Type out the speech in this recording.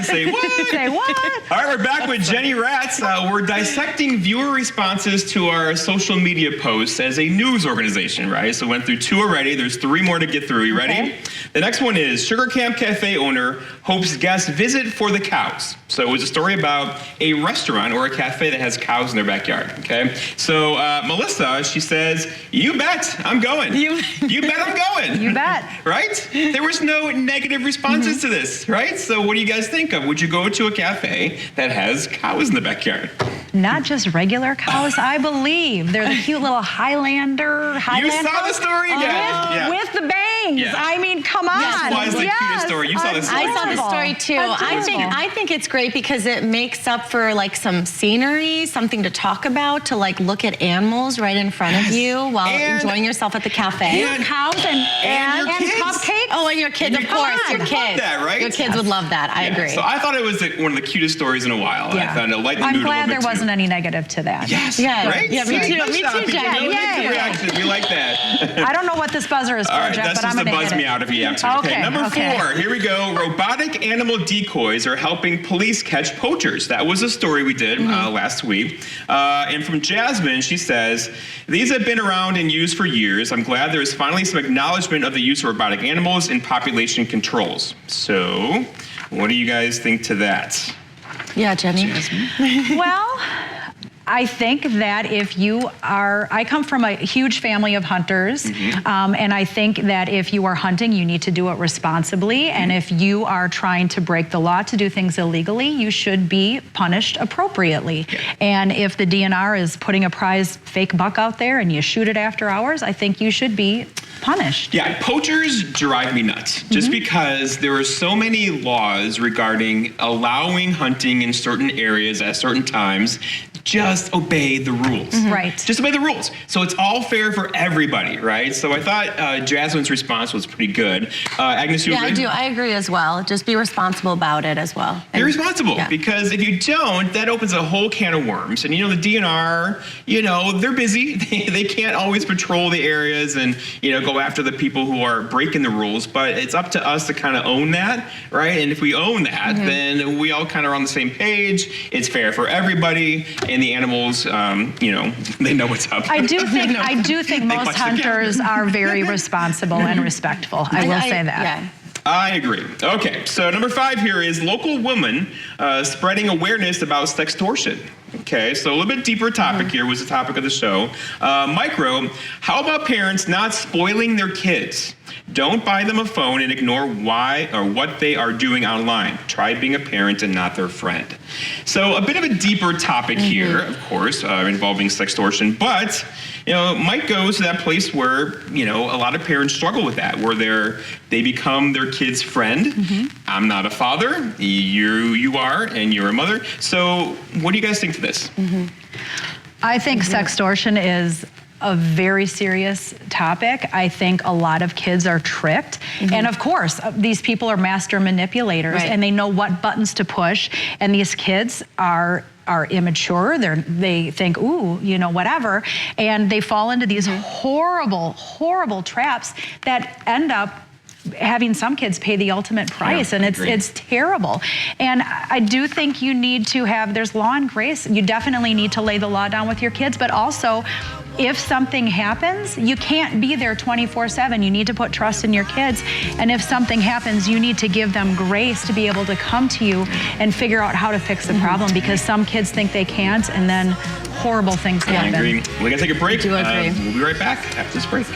Say what? Say what? All right, we're back with Jenny Ratz. We're dissecting viewer responses to our social media posts as a news organization, right? So went through 2 already. There's 3 more to get through. You ready? Okay. The next one is Sugar Camp Cafe owner hopes guests visit for the cows. So it was a story about a restaurant or a cafe that has cows in their backyard, okay? So Melissa, she says, you bet, I'm going. You bet I'm going. You bet. Right? There was no negative responses to this, right? So what do you guys think of? Would you go to a cafe that has cows in the backyard? Not just regular cows, I believe. They're the cute little Highlander. You saw the story again. With the bangs. Yeah. I mean, come on. This was the cutest story. You saw the story. I saw the story too. I think it's great because it makes up for like some scenery, something to talk about, to like look at animals right in front of you while enjoying yourself at the cafe. And cows and your kids. cupcakes. Oh, and your kids, of course, your kids. Love that, right? Your kids would love that. I agree. So I thought it was one of the cutest stories in a while. Yeah. I thought it lightened the I'm mood a glad little there bit wasn't any negative to that. Yes. Yeah. Right? Yeah, me See? too. Nice Me job, too, people. Jenny. No Yay. negative reactions. We like that. I don't know what this buzzer is for, All right, Jeff, that's but I'm just going to to buzz hit me it. out if you have to. Okay, number 4. Here we go. Robotic animal decoys are helping police catch poachers. That was a story we did last week. And from Jasmine, she says, these have been around and used for years. I'm glad there is finally some acknowledgement of the use of robotic animals in population controls. So, what do you guys think to that? Yeah, Jenny. Well, I think that if you are, I come from a huge family of hunters, and I think that if you are hunting, you need to do it responsibly, and if you are trying to break the law to do things illegally, you should be punished appropriately. And if the DNR is putting a prize fake buck out there and you shoot it after hours, I think you should be punished. Yeah, poachers drive me nuts just because there are so many laws regarding allowing hunting in certain areas at certain times. Just obey the rules. Right. Just obey the rules. So it's all fair for everybody, right? So I thought Jasmine's response was pretty good. Agnes, you agree? I do. I agree as well. Just be responsible about it as well. Be responsible, because if you don't, that opens a whole can of worms. And the DNR, they're busy. They can't always patrol the areas and, go after the people who are breaking the rules. But it's up to us to kind of own that, right? And if we own that, then we all kind of are on the same page. It's fair for everybody. And the animals, they know what's up. I do think most hunters are very responsible and respectful. I will say that. Yeah. I agree. Okay, so number 5 here is local woman spreading awareness about sextortion. Okay, so a little bit deeper topic here was the topic of the show. Micro, how about parents not spoiling their kids? Don't buy them a phone and ignore why or what they are doing online. Try being a parent and not their friend. So a bit of a deeper topic here, of course, involving sextortion, but might go to that place where, a lot of parents struggle with that, where they become their kid's friend. I'm not a father, you are, and you're a mother. So what do you guys think to this? I think sextortion is a very serious topic. I think a lot of kids are tricked. And of course, these people are master manipulators, and they know what buttons to push. And these kids are immature. They think, ooh, whatever. And they fall into these horrible, horrible traps that end up having some kids pay the ultimate price, and it's terrible. And I do think you need to there's law and grace. You definitely need to lay the law down with your kids, but also if something happens, you can't be there 24/7. You need to put trust in your kids. And if something happens, you need to give them grace to be able to come to you and figure out how to fix the problem, because some kids think they can't, and then horrible things happen. I agree. We're going to take a break. I do agree. We'll be right back after this break.